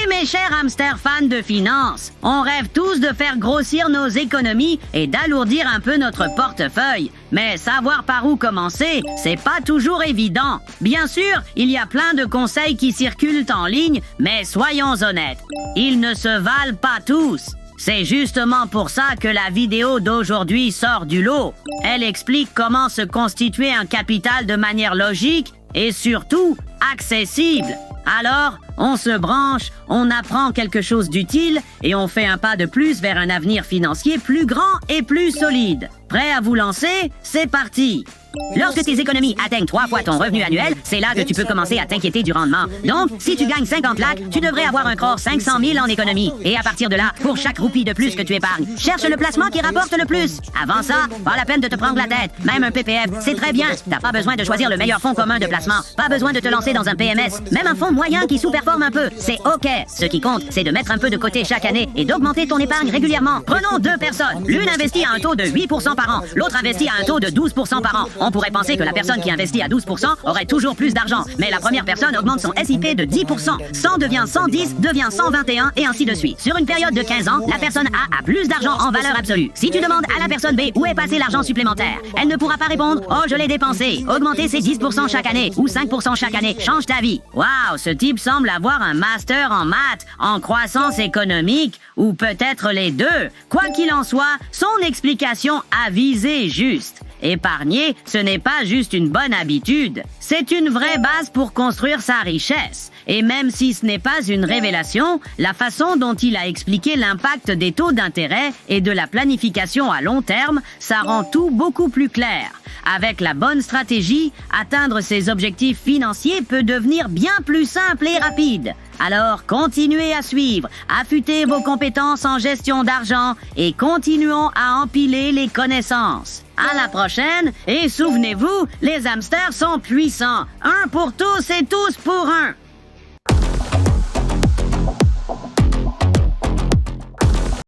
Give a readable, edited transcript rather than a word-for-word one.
mes chers hamsters fans de finance, on rêve tous de faire grossir nos économies et d'alourdir un peu notre portefeuille. Mais savoir par où commencer, c'est pas toujours évident. Bien sûr, il y a plein de conseils qui circulent en ligne, mais soyons honnêtes, ils ne se valent pas tous. C'est justement pour ça que la vidéo d'aujourd'hui sort du lot. Elle explique comment se constituer un capital de manière logique et surtout accessible. Alors, on se branche, on apprend quelque chose d'utile et on fait un pas de plus vers un avenir financier plus grand et plus solide. Prêt à vous lancer? C'est parti! Lorsque tes économies atteignent 3 fois ton revenu annuel, c'est là que tu peux commencer à t'inquiéter du rendement. Donc, si tu gagnes 50 lakhs, tu devrais avoir un crore 500 000 en économie. Et à partir de là, pour chaque roupie de plus que tu épargnes, cherche le placement qui rapporte le plus. Avant ça, pas la peine de te prendre la tête. Même un PPF, c'est très bien. T'as pas besoin de choisir le meilleur fonds commun de placement. Pas besoin de te lancer dans un PMS. Même un fonds moyen qui sous-performe un peu, c'est OK. Ce qui compte, c'est de mettre un peu de côté chaque année et d'augmenter ton épargne régulièrement. Prenons 2 personnes. L'une investit à un taux de 8% par an, l'autre investit à un taux de 12% par an. On pourrait penser que la personne qui investit à 12% aurait toujours plus d'argent. Mais la première personne augmente son SIP de 10%. 100 devient 110, devient 121 et ainsi de suite. Sur une période de 15 ans, la personne A a plus d'argent en valeur absolue. Si tu demandes à la personne B où est passé l'argent supplémentaire, elle ne pourra pas répondre « Oh, je l'ai dépensé ». Augmenter ses 10% chaque année ou 5% chaque année change ta vie. Waouh, ce type semble avoir un master en maths, en croissance économique ou peut-être les deux. Quoi qu'il en soit, son explication a visé juste. Épargner, ce n'est pas juste une bonne habitude, c'est une vraie base pour construire sa richesse. Et même si ce n'est pas une révélation, la façon dont il a expliqué l'impact des taux d'intérêt et de la planification à long terme, ça rend tout beaucoup plus clair. Avec la bonne stratégie, atteindre ses objectifs financiers peut devenir bien plus simple et rapide. Alors, continuez à suivre, affûtez vos compétences en gestion d'argent et continuons à empiler les connaissances. À la prochaine, et souvenez-vous, les hamsters sont puissants. Un pour tous et tous pour un.